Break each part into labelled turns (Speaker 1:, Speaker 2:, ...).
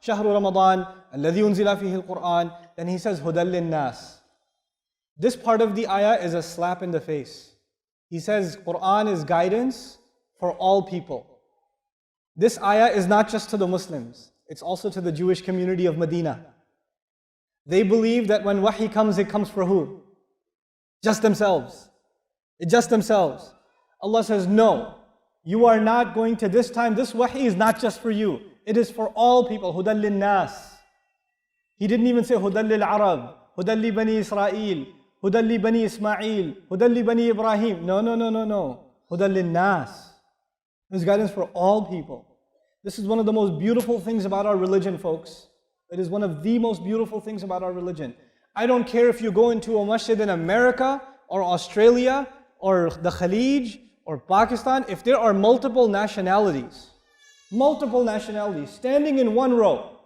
Speaker 1: شهر رمضان الذي أنزل فيه القرآن. Then he says هدى للناس. This part of the ayah is a slap in the face. He says Quran is guidance for all people. This ayah is not just to the Muslims, it's also to the Jewish community of Medina. They believe that when wahi comes, it comes for who? Just themselves. Just themselves. Allah says, no, you are not going to this time. This wahi is not just for you. It is for all people. Hudan lin nas. He didn't even say Hudan lil Arab, Hudan li Bani Israel, Hudan li Bani Ismail, Hudan li Bani Ibrahim. No. Hudan lin nas. This guidance for all people. This is one of the most beautiful things about our religion, folks. It is one of the most beautiful things about our religion. I don't care if you go into a masjid in America or Australia or the Khalij or Pakistan, if there are multiple nationalities standing in one row,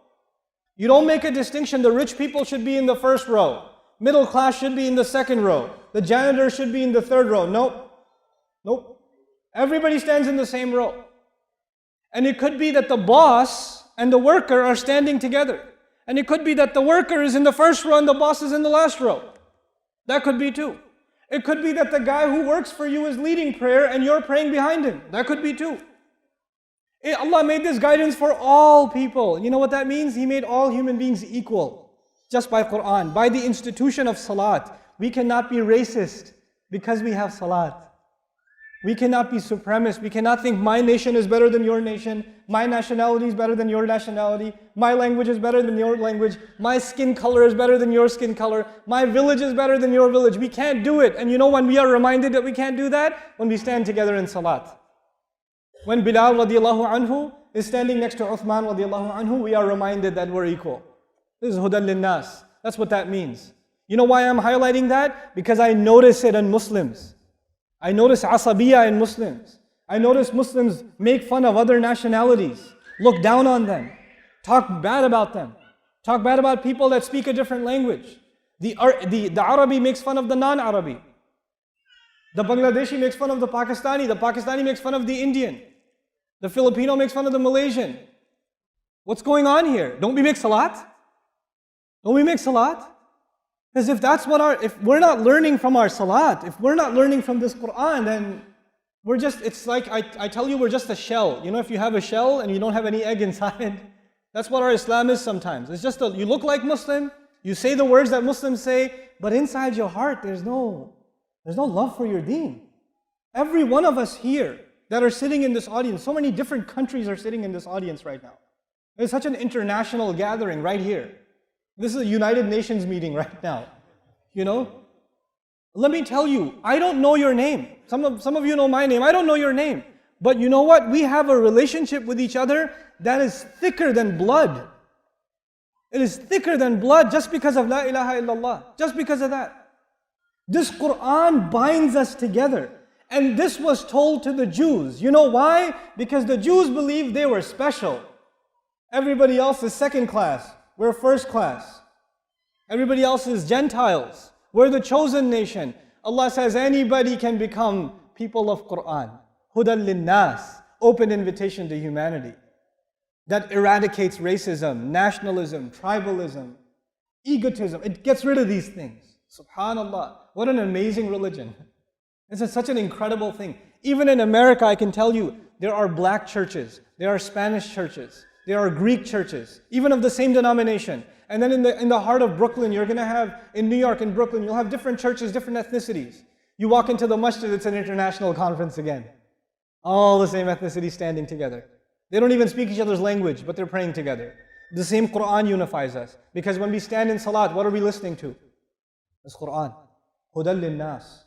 Speaker 1: you don't make a distinction. The rich people should be in the first row. Middle class should be in the second row. The janitor should be in the third row. Nope. Everybody stands in the same row. And it could be that the boss and the worker are standing together. And it could be that the worker is in the first row and the boss is in the last row. That could be too. It could be that the guy who works for you is leading prayer and you're praying behind him. That could be too. Allah made this guidance for all people. You know what that means? He made all human beings equal. Just by Quran, by the institution of salat. We cannot be racist because we have salat. We cannot be supremacist. We cannot think my nation is better than your nation. My nationality is better than your nationality. My language is better than your language. My skin color is better than your skin color. My village is better than your village. We can't do it. And you know when we are reminded that we can't do that? When we stand together in salat. When Bilal radiallahu anhu is standing next to Uthman radiallahu anhu, we are reminded that we're equal. This is hudan linnas. That's what that means. You know why I'm highlighting that? Because I notice it in Muslims. I notice asabiyya in Muslims. I notice Muslims make fun of other nationalities, look down on them, talk bad about them, talk bad about people that speak a different language. The Arabi makes fun of the non-Arabi. The Bangladeshi makes fun of the Pakistani makes fun of the Indian. The Filipino makes fun of the Malaysian. What's going on here? Don't we make salat? Don't we make salat? Because if we're not learning from our salat, if we're not learning from this Quran, then it's like I tell you, we're just a shell. You know, if you have a shell and you don't have any egg inside, that's what our Islam is sometimes. It's just you look like Muslim, you say the words that Muslims say, but inside your heart, there's no love for your deen. Every one of us here that are sitting in this audience, so many different countries are sitting in this audience right now. It's such an international gathering right here. This is a United Nations meeting right now. You know? Let me tell you, I don't know your name. Some of you know my name. I don't know your name. But you know what? We have a relationship with each other that is thicker than blood. It is thicker than blood just because of La ilaha illallah. Just because of that. This Quran binds us together. And this was told to the Jews. You know why? Because the Jews believed they were special. Everybody else is second class. We're first class. Everybody else is Gentiles. We're the chosen nation. Allah says anybody can become people of Quran. Hudan linnas, open invitation to humanity. That eradicates racism, nationalism, tribalism, egotism. It gets rid of these things. Subhanallah. What an amazing religion. It's such an incredible thing. Even in America, I can tell you, there are black churches, there are Spanish churches, there are Greek churches, even of the same denomination. And then in the heart of Brooklyn, you're going to have, in New York, in Brooklyn, you'll have different churches, different ethnicities. You walk into the masjid, it's an international conference again. All the same ethnicities standing together. They don't even speak each other's language, but they're praying together. The same Quran unifies us. Because when we stand in salat, what are we listening to? It's Quran. Hudan linnas.